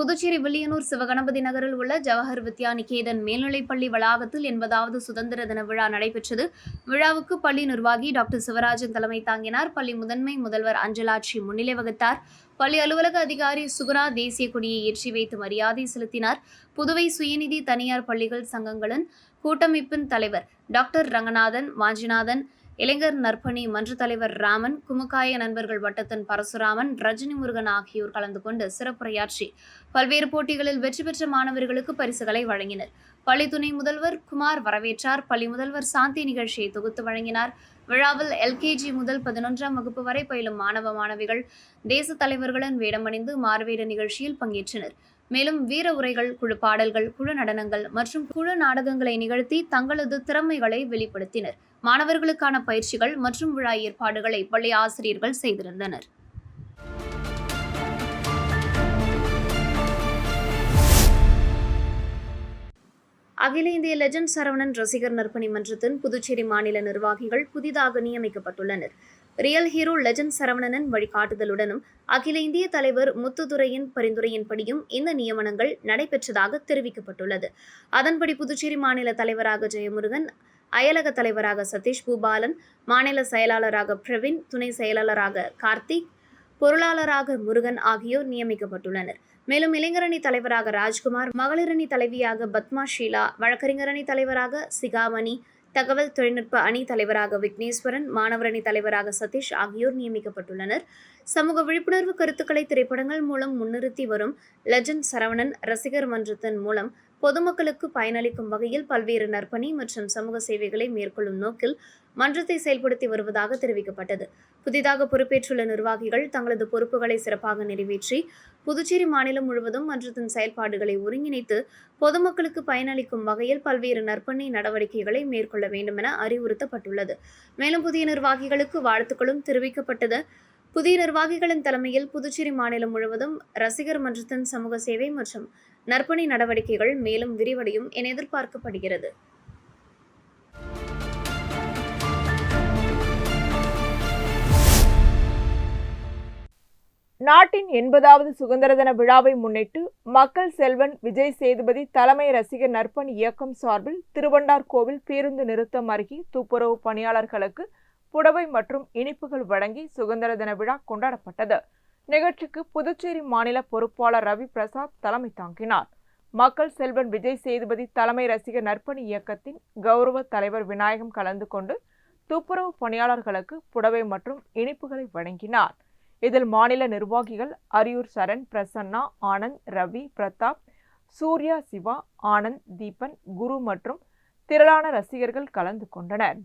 Speaker 2: புதுச்சேரி வில்லியனூர் சிவகணபதி நகரில் உள்ள ஜவஹர் வித்யா நிகேதன் மேல்நிலைப்பள்ளி வளாகத்தில் 80வது சுதந்திர தின விழா நடைபெற்றது. விழாவுக்கு பள்ளி நிர்வாகி டாக்டர் சிவராஜன் தலைமை தாங்கினார். பள்ளி முதன்மை முதல்வர் அஞ்சலாட்சி முன்னிலை வகித்தார். பள்ளி அலுவலக அதிகாரி சுகுணா தேசிய கொடியை ஏற்றி வைத்து மரியாதை செலுத்தினார். புதுவை சுயநிதி தனியார் பள்ளிகள் சங்கங்களின் கூட்டமைப்பின் தலைவர் டாக்டர் ரங்கநாதன், வாஞ்சிநாதன், இளைஞர் நற்பணி மன்ற தலைவர் ராமன், குமுக்காய நண்பர்கள் வட்டத்தின் பரசுராமன், ரஜினி முருகன் ஆகியோர் கலந்து கொண்டு சிறப்புரையாற்றி பல்வேறு போட்டிகளில் வெற்றி பெற்ற மாணவர்களுக்கு பரிசுகளை வழங்கினர். பள்ளி துணை முதல்வர் குமார் வரவேற்றார். பள்ளி முதல்வர் சாந்தி நிகழ்ச்சியை தொகுத்து வழங்கினார். விழாவில் LKG முதல் 11ஆம் வகுப்பு வரை பயிலும் மாணவ மாணவிகள் தேச தலைவர்களின் வேடமணிந்து மாறுவேட நிகழ்ச்சியில் பங்கேற்றனர். மேலும் வீர உரைகள், குழு பாடல்கள், குழு நடனங்கள் மற்றும் குழு நாடகங்களை நிகழ்த்தி தங்களது திறமைகளை வெளிப்படுத்தினர். மாணவர்களுக்கான பயிற்சிகள் மற்றும் விழா ஏற்பாடுகளை பள்ளி ஆசிரியர்கள் செய்திருந்தனர். அகில இந்திய லெஜண்ட் சரவணன் ரசிகர் நற்பணி மன்றத்தின் புதுச்சேரி மாநில நிர்வாகிகள் புதிதாக நியமிக்கப்பட்டுள்ளனர். ரியல் ஹீரோ லெஜண்ட் சரவணனின் வழிகாட்டுதலுடனும் அகில இந்திய தலைவர் முத்துதுரையின் பரிந்துரையின்படியும் இந்த நியமனங்கள் நடைபெற்றதாக தெரிவிக்கப்பட்டுள்ளது. அதன்படி புதுச்சேரி மாநில தலைவராக ஜெயமுருகன், அயலக தலைவராக சதீஷ் பூபாலன், மாநில செயலாளராக பிரவீன், துணை செயலாளராக கார்த்திக், பொருளாளராக முருகன் ஆகியோர் நியமிக்கப்பட்டுள்ளனர். மேலும் இளைஞரணி தலைவராக ராஜ்குமார், மகளிரணி தலைவியாக பத்மா ஷீலா, வழக்கறிஞரணி தலைவராக சிகாமணி, தகவல் தொழில்நுட்ப அணி தலைவராக விக்னேஸ்வரன், மாணவரணி தலைவராக சதீஷ் ஆகியோர் நியமிக்கப்பட்டுள்ளனர். சமூக விழிப்புணர்வு கருத்துக்களை திரைப்படங்கள் மூலம் முன்னிறுத்தி வரும் லெஜண்ட் சரவணன் ரசிகர் மன்றத்தின் மூலம் பொதுமக்களுக்கு பயனளிக்கும் வகையில் பல்வேறு நற்பணி மற்றும் சமூக சேவைகளை மேற்கொள்ளும் நோக்கில் மன்றத்தை செயல்படுத்தி வருவதாக தெரிவிக்கப்பட்டது. புதிதாக பொறுப்பேற்றுள்ள நிர்வாகிகள் தங்களது பொறுப்புகளை சிறப்பாக நிறைவேற்றி புதுச்சேரி மாநிலம் முழுவதும் மன்றத்தின் செயல்பாடுகளை ஒருங்கிணைத்து பொதுமக்களுக்கு பயனளிக்கும் வகையில் பல்வேறு நற்பணி நடவடிக்கைகளை மேற்கொள்ள வேண்டும் என அறிவுறுத்தப்பட்டுள்ளது. மேலும் புதிய நிர்வாகிகளுக்கு வாழ்த்துக்களும் தெரிவிக்கப்பட்டது. புதிய நிர்வாகிகளின் தலைமையில் புதுச்சேரி மாநிலம் முழுவதும் ரசிகர் மன்றத்தின் சமூக சேவை மற்றும் நற்பணி நடவடிக்கைகள் மேலும் விரிவடையும் என எதிர்பார்க்கப்படுகிறது.
Speaker 1: நாட்டின் 80வது சுதந்திர தின விழாவை முன்னிட்டு மக்கள் செல்வன் விஜய் சேதுபதி தலைமை ரசிகர் நற்பணி இயக்கம் சார்பில் திருவண்டார்கோவில் பேருந்து நிறுத்தம் அருகே துப்புரவு பணியாளர்களுக்கு புடவை மற்றும் இனிப்புகள் வழங்கி சுதந்திர தின விழா கொண்டாடப்பட்டது. நிகழ்ச்சிக்கு புதுச்சேரி மாநில பொறுப்பாளர் ரவி பிரசாத் தலைமை தாங்கினார். மக்கள் செல்வன் விஜய் சேதுபதி தலைமை ரசிகர் நற்பணி இயக்கத்தின் கௌரவ தலைவர் விநாயகம் கலந்து கொண்டு துப்புரவு பணியாளர்களுக்கு புடவை மற்றும் இனிப்புகளை வழங்கினார். இதில் மாநில நிர்வாகிகள் அரியூர் சரண், பிரசன்னா, ஆனந்த், ரவி, பிரதாப், சூர்யா, சிவா, ஆனந்த், தீபன், குரு மற்றும் திரளான ரசிகர்கள் கலந்து கொண்டனர்.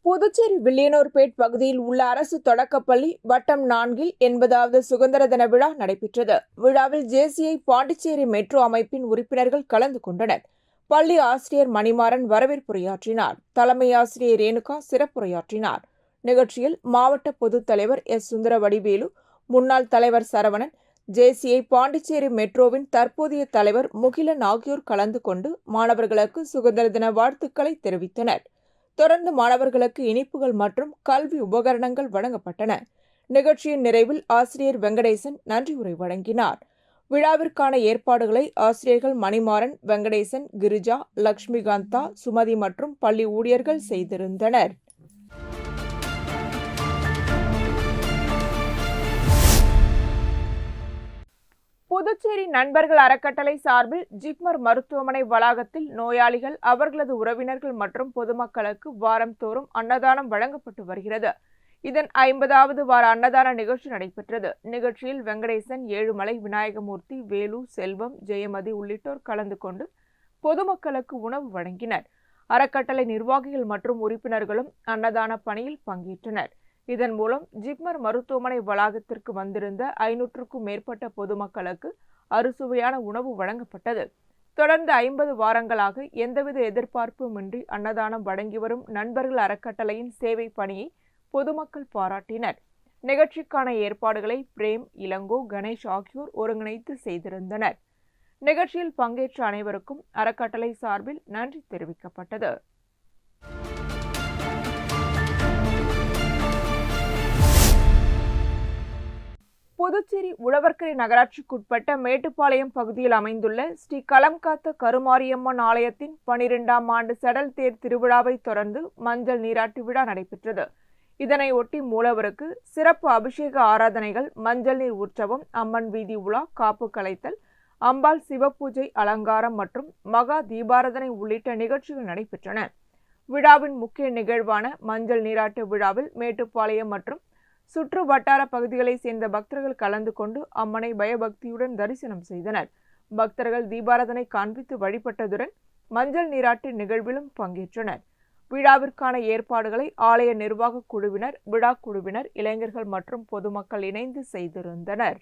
Speaker 1: புதுச்சேரி வில்லியனூர்பேட் பகுதியில் உள்ள அரசு தொடக்கப்பள்ளி வட்டம் 4இல் 80வது சுதந்திர தின விழா நடைபெற்றது. விழாவில் JCI பாண்டிச்சேரி மெட்ரோ அமைப்பின் உறுப்பினர்கள் கலந்து கொண்டனர். பள்ளி ஆசிரியர் மணிமாறன் வரவேற்புரையாற்றினார். தலைமை ஆசிரியர் ரேணுகா சிறப்புரையாற்றினார். நிகழ்ச்சியில் மாவட்ட பொதுத் தலைவர் சுந்தரவடிவேலு, முன்னாள் தலைவர் சரவணன், JCI பாண்டிச்சேரி மெட்ரோவின் தற்போதைய தலைவர் முகிலன் ஆகியோர் கலந்து கொண்டு மாணவர்களுக்கு சுதந்திர தின வாழ்த்துக்களை தெரிவித்தனர். தொடர்ந்து மாணவர்களுக்கு இனிப்புகள் மற்றும் கல்வி உபகரணங்கள் வழங்கப்பட்டன. நிகழ்ச்சியின் நிறைவில் ஆசிரியர் வெங்கடேசன் நன்றி உரை வழங்கினார். விழாவிற்கான ஏற்பாடுகளை ஆசிரியர்கள் மணிமாறன், வெங்கடேசன், கிரிஜா, லட்சுமிகாந்தா, சுமதி மற்றும் பள்ளி ஊழியர்கள் செய்திருந்தனர். புதுச்சேரி நண்பர்கள் அறக்கட்டளை சார்பில் ஜிப்மர் மருத்துவமனை வளாகத்தில் நோயாளிகள், அவர்களது உறவினர்கள் மற்றும் பொதுமக்களுக்கு வாரந்தோறும் அன்னதானம் வழங்கப்பட்டு வருகிறது. இதன் 50வது வார அன்னதான நிகழ்ச்சி நடைபெற்றது. நிகழ்ச்சியில் வெங்கடேசன், ஏழுமலை, விநாயகமூர்த்தி, வேலு, செல்வம், ஜெயமதி உள்ளிட்டோர் கலந்து கொண்டு பொதுமக்களுக்கு உணவு வழங்கினர். அறக்கட்டளை நிர்வாகிகள் மற்றும் உறுப்பினர்களும் அன்னதான பணியில் பங்கேற்றனர். இதன் மூலம் ஜிப்மர் மருத்துவமனை வளாகத்திற்கு வந்திருந்த 500க்கும் மேற்பட்ட பொதுமக்களுக்கு அறுசுவையான உணவு வழங்கப்பட்டது. தொடர்ந்து 50 வாரங்களாக எந்தவித எதிர்பார்ப்புமின்றி அன்னதானம் வழங்கி வரும் நண்பர்கள் அறக்கட்டளையின் சேவை பணியை பொதுமக்கள் பாராட்டினர். நிகழ்ச்சிக்கான ஏற்பாடுகளை பிரேம், இளங்கோ, கணேஷ் ஆகியோர் ஒருங்கிணைத்து செய்திருந்தனர். நிகழ்ச்சியில் பங்கேற்ற அனைவருக்கும் அறக்கட்டளை சார்பில் நன்றி தெரிவிக்கப்பட்டது. புதுச்சேரி உழவர்கரை நகராட்சிக்குட்பட்ட மேட்டுப்பாளையம் பகுதியில் அமைந்துள்ள ஸ்ரீ களம்காத்த கருமாரியம்மன் ஆலயத்தின் 12ஆம் ஆண்டு சடல் தேர் திருவிழாவை தொடர்ந்து மஞ்சள் நீராட்டு விழா நடைபெற்றது. இதனை ஒட்டி மூலவருக்கு சிறப்பு அபிஷேக ஆராதனைகள், மஞ்சள் நீர் உற்சவம், அம்மன் வீதி உலா, காப்பு கலைத்தல், அம்பாள் சிவபூஜை, அலங்காரம் மற்றும் மகா தீபாராதனை உள்ளிட்ட நிகழ்ச்சிகள் நடைபெற்றன. விழாவின் முக்கிய நிகழ்வான மஞ்சள் நீராட்டு விழாவில் மேட்டுப்பாளையம் மற்றும் சுற்று வட்டார பகுதிகளைச் சேர்ந்த பக்தர்கள் கலந்து கொண்டு அம்மனை பயபக்தியுடன் தரிசனம் செய்தனர். பக்தர்கள் தீபாராதனை காண்பித்து வழிபட்டதுடன் மஞ்சள் நீராட்டு நிகழ்விலும் பங்கேற்றனர். விழாவிற்கான ஏற்பாடுகளை ஆலய நிர்வாக குழுவினர், விழா குழுவினர், இளைஞர்கள் மற்றும் பொதுமக்கள் இணைந்து செய்திருந்தனர்.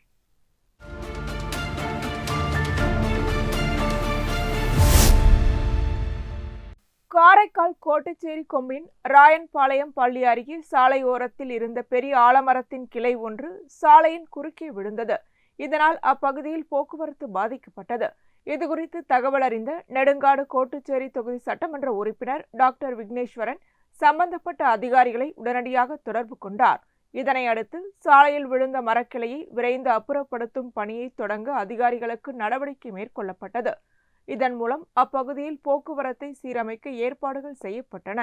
Speaker 1: காரைக்கால் கோட்டுச்சேரி கொம்பின் ராயன்பாளையம் பள்ளி அருகே சாலை ஓரத்தில் இருந்த பெரிய ஆலமரத்தின் கிளை ஒன்று சாலையின் குறுக்கே விழுந்தது. இதனால் அப்பகுதியில் போக்குவரத்து பாதிக்கப்பட்டது. இதுகுறித்து தகவல் அறிந்த நெடுங்காடு கோட்டுச்சேரி தொகுதி சட்டமன்ற உறுப்பினர் டாக்டர் விக்னேஸ்வரன் சம்பந்தப்பட்ட அதிகாரிகளை உடனடியாக தொடர்பு கொண்டார். இதனை அடுத்து சாலையில் விழுந்த மரக்கிளையை விரைந்து அப்புறப்படுத்தும் பணியை தொடங்க அதிகாரிகளுக்கு நடவடிக்கை மேற்கொள்ளப்பட்டது. இதன் மூலம் அப்பகுதியில் போக்குவரத்தை சீரமைக்க ஏற்பாடுகள் செய்யப்பட்டன.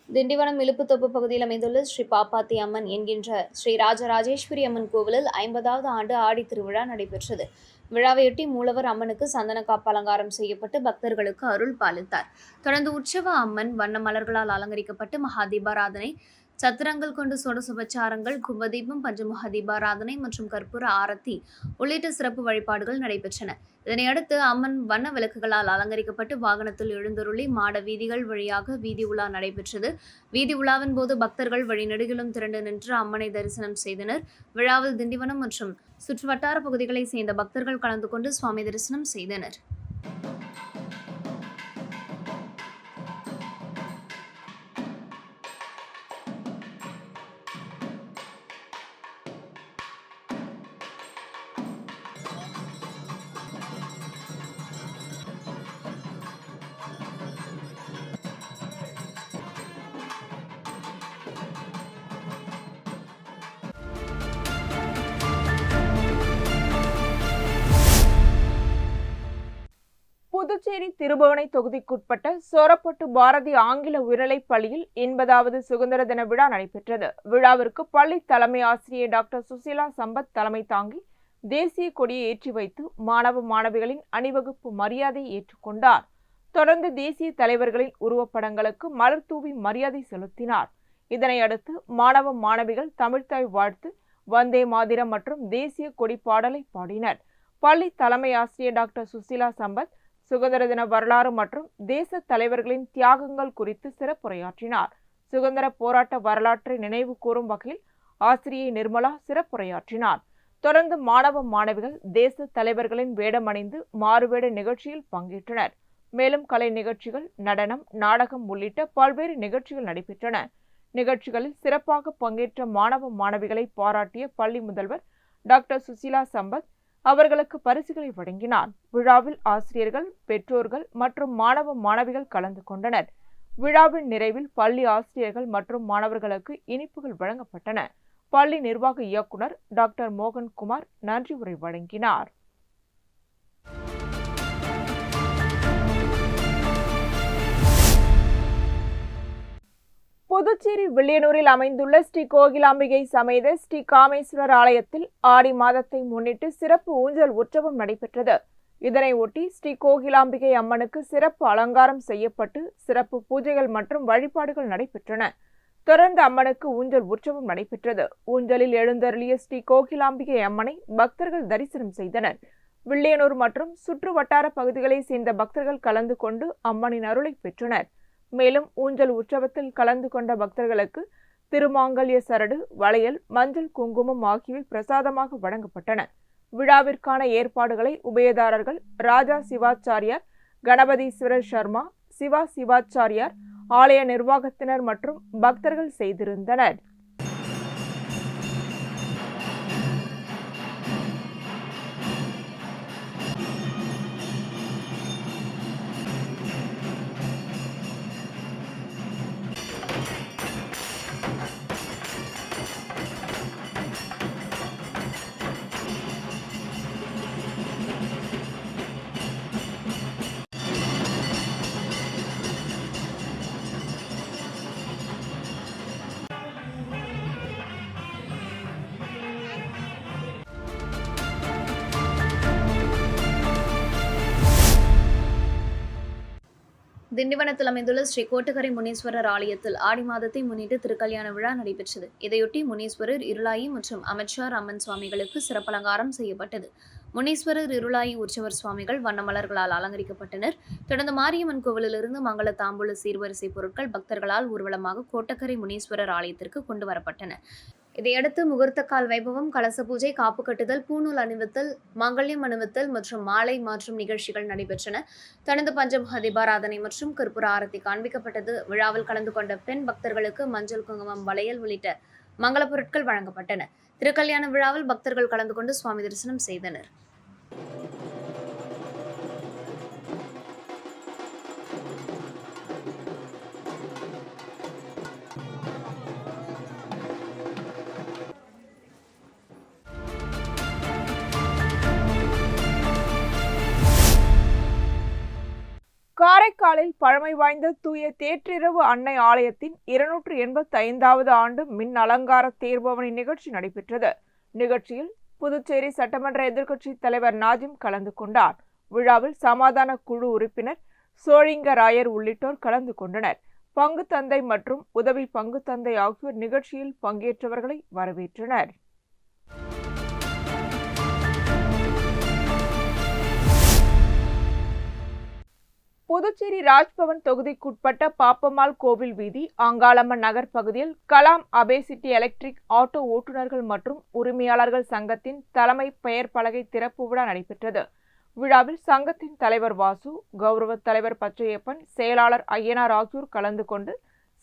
Speaker 2: திண்டிவனம் இலுப்புத்தோப்பு பகுதியில் அமைந்துள்ள ஸ்ரீ பாப்பாத்தி அம்மன் என்கின்ற ஸ்ரீ ராஜராஜேஸ்வரி அம்மன் கோவிலில் 50வது ஆண்டு ஆடி திருவிழா நடைபெற்றது. விழாவையொட்டி மூலவர் அம்மனுக்கு சந்தனக்காப்பு அலங்காரம் செய்யப்பட்டு பக்தர்களுக்கு அருள் பாலித்தார். தொடர்ந்து உற்சவ அம்மன் வண்ண மலர்களால் அலங்கரிக்கப்பட்டு மகா தீபாராதனை, சத்திரங்கள் கொண்டு சொடசுபச்சாரங்கள், கும்பதீபம், பஞ்சமுக தீபாராதனை மற்றும் கற்பூர ஆரத்தி உள்ளிட்ட சிறப்பு வழிபாடுகள் நடைபெற்றன. இதனையடுத்து அம்மன் வண்ண விளக்குகளால் அலங்கரிக்கப்பட்டு வாகனத்தில் எழுந்தருளி மாட வீதிகள் வழியாக வீதி உலா நடைபெற்றது. வீதி உலாவின் போது பக்தர்கள் வழிநெடுகிலும் திரண்டு நின்று அம்மனை தரிசனம் செய்தனர். விழாவில் திண்டிவனம் மற்றும் சுற்றுவட்டார பகுதிகளைச் சேர்ந்த பக்தர்கள் கலந்து கொண்டு சுவாமி தரிசனம் செய்தனர்.
Speaker 1: புதுச்சேரி திருபுவனை தொகுதிக்குட்பட்ட சோரப்பட்டு பாரதி ஆங்கில உயர்நிலைப் பள்ளியில் 80வது சுதந்திர தின விழா நடைபெற்றது. விழாவிற்கு பள்ளி தலைமை ஆசிரியர் டாக்டர் சுசீலா சம்பத் தலைமை தாங்கி தேசிய கொடியை ஏற்றி வைத்து மாணவ மாணவிகளின் அணிவகுப்பு மரியாதையை ஏற்றுக்கொண்டார். தொடர்ந்து தேசிய தலைவர்களின் உருவப்படங்களுக்கு மலர் தூவி மரியாதை செலுத்தினார். இதனையடுத்து மாணவ மாணவிகள் தமிழ்த்தாய் வாழ்த்து, வந்தே மாதிரம் மற்றும் தேசிய கொடி பாடலை பாடினர். பள்ளி தலைமை ஆசிரியர் டாக்டர் சுசீலா சம்பத் சுதந்திர தின வரலாறு மற்றும் தேச தலைவர்களின் தியாகங்கள் குறித்து சிறப்புரையாற்றினார். சுதந்திர போராட்ட வரலாற்றை நினைவு கூறும் வகையில் ஆசிரியை நிர்மலா சிறப்புரையாற்றினார். தொடர்ந்து மாணவ மாணவிகள் தேச தலைவர்களின் வேடமணிந்து மாறுவேட நிகழ்ச்சியில் பங்கேற்றனர். மேலும் கலை நிகழ்ச்சிகள், நடனம், நாடகம் உள்ளிட்ட பல்வேறு நிகழ்ச்சிகள் நடைபெற்றன. நிகழ்ச்சிகளில் சிறப்பாக பங்கேற்ற மாணவ மாணவிகளை பாராட்டிய பள்ளி முதல்வர் டாக்டர் சுசீலா சம்பத் அவர்களுக்கு பரிசுகளை வழங்கினார். விழாவில் ஆசிரியர்கள், பெற்றோர்கள் மற்றும் மாணவ மாணவிகள் கலந்து கொண்டனர். விழாவின் நிறைவில் பள்ளி ஆசிரியர்கள் மற்றும் மாணவர்களுக்கு இனிப்புகள் வழங்கப்பட்டன. பள்ளி நிர்வாக இயக்குனர் டாக்டர் மோகன்குமார் நன்றி உரை வழங்கினார். புதுச்சேரி வில்லியனூரில் அமைந்துள்ள ஸ்ரீ கோகிலாம்பிகை சமேத ஸ்ரீ காமேஸ்வரர் ஆலயத்தில் ஆடி மாதத்தை முன்னிட்டு சிறப்பு ஊஞ்சல் உற்சவம் நடைபெற்றது. இதனை ஒட்டி ஸ்ரீ கோகிலாம்பிகை அம்மனுக்கு சிறப்பு அலங்காரம் செய்யப்பட்டு சிறப்பு பூஜைகள் மற்றும் வழிபாடுகள் நடைபெற்றன. தொடர்ந்து அம்மனுக்கு ஊஞ்சல் உற்சவம் நடைபெற்றது. ஊஞ்சலில் எழுந்தருளிய ஸ்ரீ கோகிலாம்பிகை அம்மனை பக்தர்கள் தரிசனம் செய்தனர். வில்லியனூர் மற்றும் சுற்று வட்டார பகுதிகளை சேர்ந்த பக்தர்கள் கலந்து கொண்டு அம்மனின் அருளை பெற்றனர். மேலும் ஊஞ்சல் உற்சவத்தில் கலந்து கொண்ட பக்தர்களுக்கு திருமாங்கல்ய சரடு, வளையல், மஞ்சள், குங்குமம் ஆகியவை பிரசாதமாக வழங்கப்பட்டன. விழாவிற்கான ஏற்பாடுகளை உபயதாரர்கள் ராஜா சிவாச்சாரியார், கணபதீஸ்வரர் சர்மா, சிவா சிவாச்சாரியார், ஆலய நிர்வாகத்தினர் மற்றும் பக்தர்கள் செய்திருந்தனர்.
Speaker 2: திண்டிவனத்தில் அமைந்துள்ள ஸ்ரீ கோட்டகரை முனீஸ்வரர் ஆலயத்தில் ஆடி மாதத்தை முன்னிட்டு திருக்கல்யாண விழா நடைபெற்றது. இதையொட்டி முனீஸ்வரர், இருளாயி மற்றும் அமைச்சார் அம்மன் சுவாமிகளுக்கு சிறப்பலங்காரம் செய்யப்பட்டது. முனீஸ்வரர், இருளாயி உற்சவர் சுவாமிகள் வண்ணமலர்களால் அலங்கரிக்கப்பட்டனர். தொடர்ந்து மாரியம்மன் கோவிலிலிருந்து மங்கள தாம்பூல சீர்வரிசை பொருட்கள் பக்தர்களால் ஊர்வலமாக கோட்டக்கரை முனீஸ்வரர் ஆலயத்திற்கு கொண்டு வரப்பட்டன. இதையடுத்து முகூர்த்தக்கால் வைபவம், கலச பூஜை, காப்பு கட்டுதல், பூநூல் அணிவித்தல், மங்கல்யம் அணிவித்தல் மற்றும் மாலை மாற்றும் நிகழ்ச்சிகள் நடைபெற்றன. தொடர்ந்து பஞ்சமுக தீபாராதனை மற்றும் கற்பூர ஆரத்தி காண்பிக்கப்பட்டது. விழாவில் கலந்து கொண்ட பெண் பக்தர்களுக்கு மஞ்சள், குங்குமம், வளையல் உள்ளிட்ட மங்கள பொருட்கள் வழங்கப்பட்டன. திருக்கல்யாண விழாவில் பக்தர்கள் கலந்து கொண்டு சுவாமி தரிசனம் செய்தனர்.
Speaker 1: காரைக்காலில் பழமை வாய்ந்த தூய தேற்றிரவு அன்னை ஆலயத்தின் 285வது ஆண்டு மின் அலங்கார தேர்பவனி நிகழ்ச்சி நடைபெற்றது. நிகழ்ச்சியில் புதுச்சேரி சட்டமன்ற எதிர்க்கட்சி தலைவர் நாஜிம் கலந்து கொண்டார். விழாவில் சமாதான குழு உறுப்பினர் சோழிங்கராயர் உள்ளிட்டோர் கலந்து கொண்டனர். பங்கு தந்தை மற்றும் உதவி பங்கு தந்தை ஆகியோர் நிகழ்ச்சியில் பங்கேற்றவர்களை வரவேற்றனர். புதுச்சேரி ராஜ்பவன் தொகுதிக்குட்பட்ட பாப்பம்மாள் கோவில் வீதி, அங்காளம்மன் நகர் பகுதியில் கலாம் அபேசிட்டி எலக்ட்ரிக் ஆட்டோ ஓட்டுநர்கள் மற்றும் உரிமையாளர்கள் சங்கத்தின் தலைமை பெயர் பலகை திறப்பு விழா நடைபெற்றது. விழாவில் சங்கத்தின் தலைவர் வாசு, கௌரவ தலைவர் பச்சையப்பன், செயலாளர் ஐயனார் ஆகியோர் கலந்து கொண்டு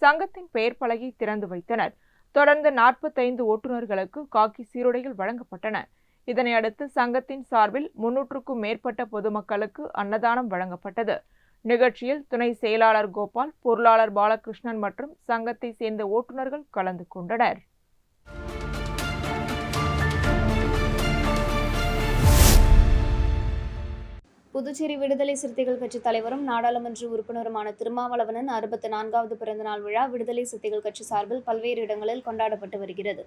Speaker 1: சங்கத்தின் பெயர் பலகை திறந்து வைத்தனர். தொடர்ந்து 45 ஓட்டுநர்களுக்கு காக்கி சீருடைகள் வழங்கப்பட்டன. இதனையடுத்து சங்கத்தின் சார்பில் 300க்கும் மேற்பட்ட பொதுமக்களுக்கு அன்னதானம் வழங்கப்பட்டது. நிகழ்ச்சியில் துணை செயலாளர் கோபால், பொருளாளர் பாலகிருஷ்ணன் மற்றும் சங்கத்தை சேர்ந்த ஓட்டுநர்கள் கலந்து கொண்டனர்.
Speaker 2: புதுச்சேரி விடுதலை சிறுத்தைகள் கட்சி தலைவரும் நாடாளுமன்ற உறுப்பினருமான திருமாவளவனின் 64வது பிறந்தநாள் விழா விடுதலை சிறுத்தைகள் கட்சி சார்பில் பல்வேறு இடங்களில் கொண்டாடப்பட்டு வருகிறது.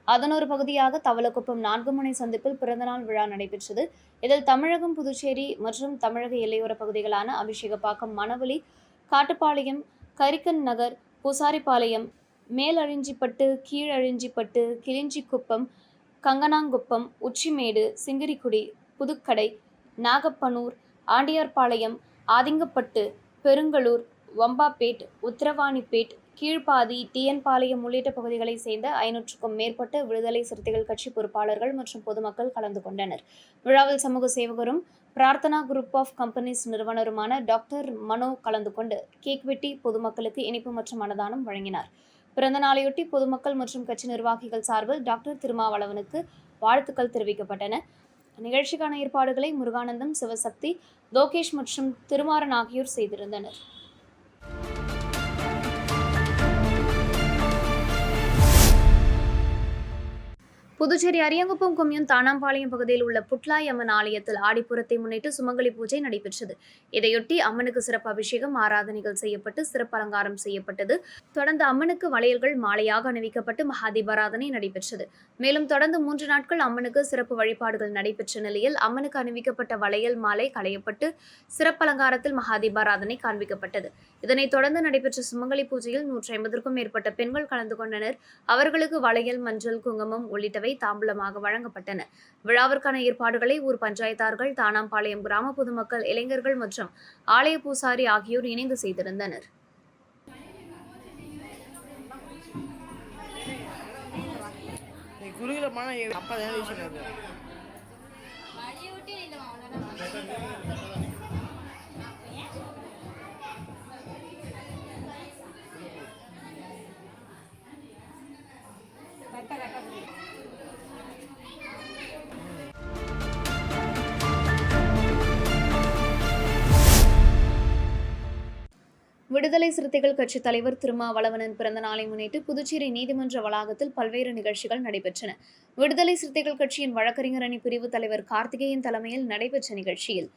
Speaker 2: அதன் ஒரு பகுதியாக தவளக்குப்பம் 4 முனை சந்திப்பில் பிறந்தநாள் விழா நடைபெற்றது. இதில் தமிழகம், புதுச்சேரி மற்றும் தமிழக எல்லையோர பகுதிகளான அபிஷேகப்பாக்கம், மணவெளி, காட்டுப்பாளையம், கரிக்கன் நகர், பூசாரிப்பாளையம், மேலழிஞ்சிப்பட்டு, கீழழிஞ்சிப்பட்டு, கிளிஞ்சிக்குப்பம், கங்கனாங்குப்பம், உச்சிமேடு, சிங்கிரிக்குடி, புதுக்கடை, நாகப்பனூர், ஆண்டியார்பாளையம், ஆதிங்கப்பட்டு, பெருங்களூர், வம்பாப்பேட், உத்திரவாணிப்பேட், கீழ்ப்பாதி, டிஎன்பாளையம் உள்ளிட்ட பகுதிகளை சேர்ந்த 500க்கும் மேற்பட்ட விடுதலை சிறுத்தைகள் கட்சி பொறுப்பாளர்கள் மற்றும் பொதுமக்கள் கலந்து கொண்டனர். விழாவில் சமூக சேவகரும் Prarthana group of companies நிறுவனருமான doctor மனோ கலந்து கொண்டு கேக் வெட்டி பொதுமக்களுக்கு இனிப்பு மற்றும் அன்னதானம் வழங்கினார். பிறந்த நாளையொட்டி பொதுமக்கள் மற்றும் கட்சி நிர்வாகிகள் சார்பில் டாக்டர் திருமாவளவனுக்கு வாழ்த்துக்கள் தெரிவிக்கப்பட்டன. நிகழ்ச்சிக்கான ஏற்பாடுகளை முருகானந்தம், சிவசக்தி, லோகேஷ் மற்றும் திருமாறன் ஆகியோர் செய்திருந்தனர். புதுச்சேரி அரியங்குப்பம் கொம்யூன் தானாம்பாளையம் பகுதியில் உள்ள புட்லாய் அம்மன் ஆலயத்தில் ஆடிப்புறத்தை முன்னிட்டு சுமங்கலி பூஜை நடைபெற்றது. இதையொட்டி அம்மனுக்கு சிறப்பு அபிஷேகம், ஆராதனைகள் செய்யப்பட்டு சிறப்பு அலங்காரம் செய்யப்பட்டது. தொடர்ந்து அம்மனுக்கு வளையல்கள் மாலையாக அணிவிக்கப்பட்டு மகாதீபாராதனை நடைபெற்றது. மேலும் தொடர்ந்து 3 நாட்கள் அம்மனுக்கு சிறப்பு வழிபாடுகள் நடைபெற்ற நிலையில் அம்மனுக்கு அணிவிக்கப்பட்ட வளையல் மாலை களையப்பட்டு சிறப்பு அலங்காரத்தில் மகாதீபாராதனை காண்பிக்கப்பட்டது. இதனைத் தொடர்ந்து நடைபெற்ற சுமங்கலி பூஜையில் 150க்கும் மேற்பட்ட பெண்கள் கலந்து கொண்டனர். அவர்களுக்கு வளையல், மஞ்சள், குங்குமம் உள்ளிட்டவை தாம்பூலமாக வழங்கப்பட்டன. விழாவிற்கான ஏற்பாடுகளை ஊர் பஞ்சாயத்தார்கள், தானாம்பாளையம் கிராம பொதுமக்கள், இளைஞர்கள் மற்றும் ஆலய பூசாரி ஆகியோர் இணைந்து செய்திருந்தனர். விடுதலை சிறுத்தைகள் கட்சித் தலைவர் திருமாவளவனின் பிறந்த நாளை முன்னிட்டு புதுச்சேரி நீதிமன்ற வளாகத்தில் பல்வேறு நிகழ்ச்சிகள் நடைபெற்றன. விடுதலை சிறுத்தைகள் கட்சியின் வழக்கறிஞர் அணி பிரிவு தலைவர் கார்த்திகேயன் தலைமையில் நடைபெற்ற நிகழ்ச்சியில்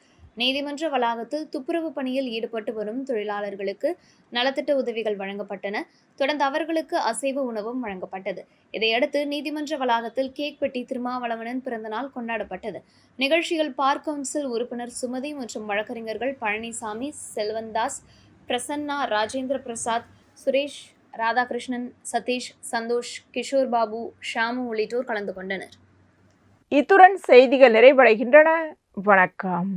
Speaker 2: நீதிமன்ற வளாகத்தில் துப்புரவு பணியில் ஈடுபட்டு வரும் தொழிலாளர்களுக்கு நலத்திட்ட உதவிகள் வழங்கப்பட்டன. தொடர்ந்து அவர்களுக்கு அசைவ உணவும் வழங்கப்பட்டது. இதையடுத்து நீதிமன்ற வளாகத்தில் கேக் வெட்டி திருமாவளவனின் பிறந்தநாள் கொண்டாடப்பட்டது. நிகழ்ச்சியில் பார் கவுன்சில் உறுப்பினர் சுமதி மற்றும் வழக்கறிஞர்கள் பழனிசாமி, செல்வந்தாஸ், பிரசன்னா, ராஜேந்திர பிரசாத், சுரேஷ், ராதாகிருஷ்ணன், சதீஷ், சந்தோஷ், கிஷோர் பாபு, ஷாமு உள்ளிட்டோர் கலந்து கொண்டனர்.
Speaker 1: இத்துடன் செய்திகள் நிறைவடைகின்றன. வணக்கம்.